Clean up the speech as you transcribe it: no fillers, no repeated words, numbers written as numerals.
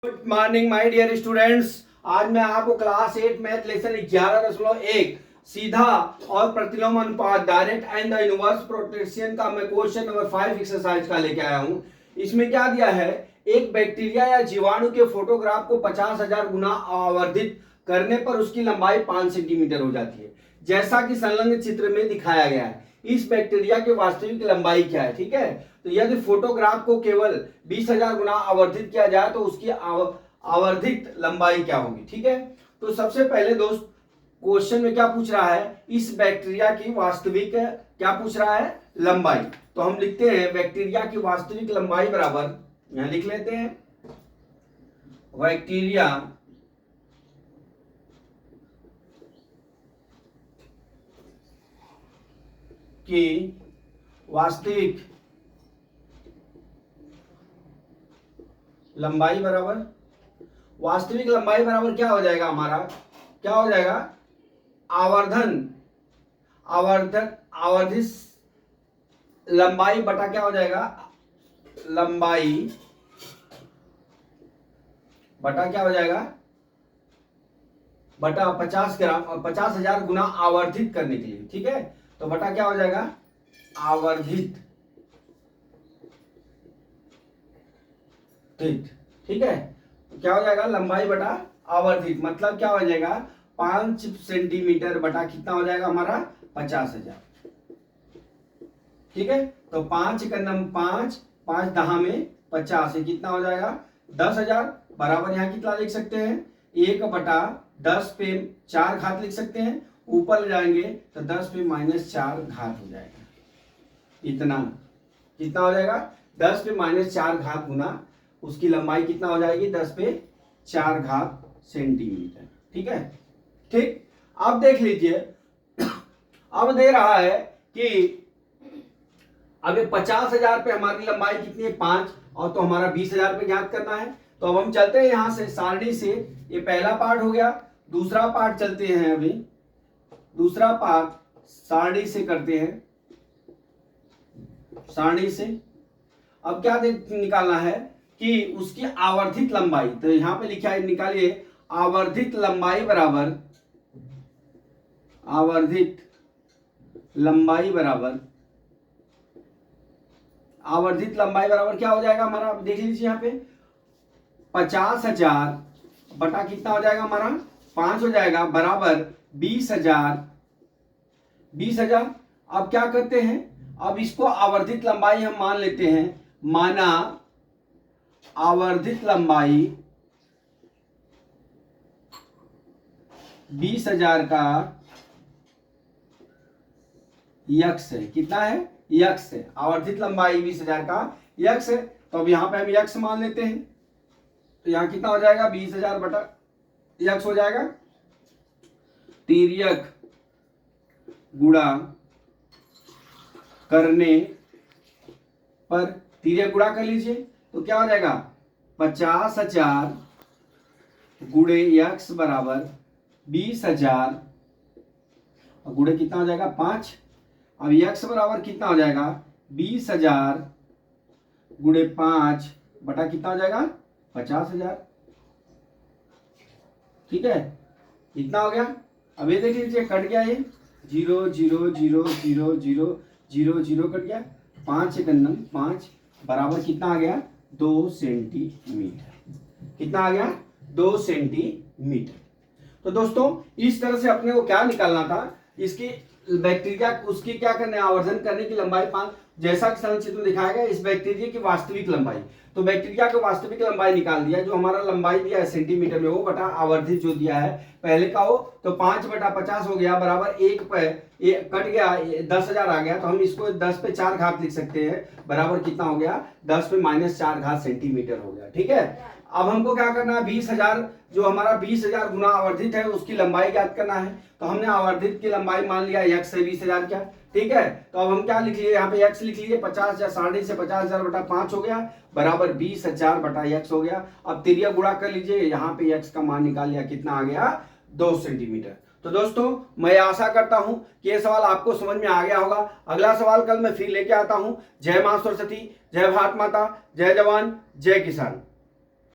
Good morning my dear students. आज मैं आपको क्लास 8 मैथ लेसन 11.1 सीधा और प्रतिलोम अनुपात direct and the inverse protection का मैं क्वेश्चन नंबर 5 एक्सरसाइज का लेके आया हूं। इसमें क्या दिया है, एक बैक्टीरिया या जीवाणु के फोटोग्राफ को 50,000 गुना आवर्धित करने पर उसकी लंबाई 5 सेंटीमीटर हो जाती है, जैसा कि संलग्न चित्र में दिखाया गया है। इस बैक्टीरिया की वास्तविक लंबाई क्या है? ठीक है, तो यदि फोटोग्राफ को केवल 20,000 गुना आवर्धित किया जाए तो उसकी आवर्धित लंबाई क्या होगी? ठीक है, तो सबसे पहले दोस्त क्वेश्चन में क्या पूछ रहा है, इस बैक्टीरिया की वास्तविक क्या पूछ रहा है? लंबाई। तो हम लिखते हैं बैक्टीरिया की वास्तविक लंबाई बराबर, यहां लिख लेते हैं बैक्टीरिया की वास्तविक लंबाई बराबर, वास्तविक लंबाई बराबर क्या हो जाएगा हमारा? क्या हो जाएगा? आवर्धित लंबाई बटा क्या हो जाएगा? लंबाई बटा क्या हो जाएगा? बटा 50 ग्राम और 50,000 गुना आवर्धित करने के लिए। ठीक है, तो बटा क्या हो जाएगा? आवर्धित। ठीक है, तो क्या हो जाएगा? लंबाई बटा आवर्धित, मतलब क्या हो जाएगा? 5 सेंटीमीटर बटा कितना हो जाएगा हमारा? 50,000। ठीक है, तो 5 का नम 5 5 10 में 50 है, कितना हो जाएगा? 10,000 बराबर यहां कितना लिख सकते हैं? 1 बटा 10 पे 4 घात लिख सकते हैं। ऊपर ले जाएंगे तो 10 पे -4 घात हो जाएगा। इतना कितना हो जाएगा? 10 पे -4 घात गुना उसकी लंबाई कितना हो जाएगी? 10 पे 4 घात सेंटीमीटर। ठीक है, ठीक। अब देख लीजिए, अब दे रहा है कि अभी 50,000 पे हमारी लंबाई कितनी है? 5, और तो हमारा 20,000 पे ज्ञात करना है। तो अब हम चलते हैं यहां से सारणी से, ये पहला पार्ट हो गया। दूसरा पार्ट चलते हैं, अभी दूसरा पार्ट सारणी से करते हैं, सारणी से। अब क्या निकालना है कि उसकी आवर्धित लंबाई, तो यहां पे लिखा है, निकालिए आवर्धित लंबाई बराबर, आवर्धित लंबाई बराबर, आवर्धित लंबाई बराबर क्या हो जाएगा हमारा? देख लीजिए यहां पे 50,000 बटा कितना हो जाएगा हमारा? 5 हो जाएगा, बराबर 20,000। 20,000। अब क्या करते हैं, अब इसको आवर्धित लंबाई हम मान लेते हैं। माना आवर्धित लंबाई 20,000 का यक्स है। कितना है? यक्स है। आवर्धित लंबाई 20,000 का यक्स है। तो अब यहां पे हम यक्स मान लेते हैं, तो यहां कितना हो जाएगा? 20,000 बटा यक्स हो जाएगा। तिर्यक गुणा करने पर, तिर्यक गुणा कर लीजिए तो क्या हो जाएगा? 50,000 गुणे यक्स बराबर 20,000, और गुणे कितना हो जाएगा? 5। अब यक्स बराबर कितना हो जाएगा? 20,000 गुणे 5 बटा कितना हो जाएगा? 50,000। ठीक है, इतना हो गया। अब ये देख लीजिए, कट गया, ये 0 0 0 0 0 0 0 कट गया। 5 एकन्नम 5 बराबर कितना आ गया? 2 सेंटीमीटर। कितना आ गया? 2 सेंटीमीटर। तो दोस्तों इस तरह से अपने को क्या निकालना था, इसकी बैक्टीरिया उसकी क्या करना है? आवर्धन करने की लंबाई 5, जैसा कि संचित्र में दिखाया गया। इस बैक्टीरिया की वास्तविक लंबाई, तो बैक्टीरिया की वास्तविक लंबाई निकाल दिया, जो हमारा लंबाई दिया है सेंटीमीटर में, वो बटा आवर्धित जो दिया है पहले का, वो तो 5 बटा 50 हो गया, बराबर 1 पे कट गया, 10,000 आ गया। तो हम इसको 10 पे 4 घात लिख सकते हैं, बराबर कितना हो गया? 10 पे -4 घात सेंटीमीटर हो गया। ठीक है, अब हमको क्या करना है? 20,000 जो हमारा 20,000 गुना आवर्धित है उसकी लंबाई ज्ञात करना है। तो हमने आवर्धित की लंबाई मान लिया यक्स है 20,000 क्या। ठीक है, तो अब हम क्या लिख लिए यहाँ पे? यक्स लिख लिए। 50,000 सारणी से 50,000 बटा 5 हो गया, बराबर 20,000 बटा यक्स हो गया। अब तिर्यक गुणा कर लीजिए, यहाँ पे यक्स का मान निकाल लिया, कितना आ गया? 2 सेंटीमीटर। तो दोस्तों मैं आशा करता हूं कि यह सवाल आपको समझ में आ गया होगा। अगला सवाल कल मैं फिर लेके आता हूं। जय मां सरस्वती, जय भारत माता, जय जवान, जय किसान।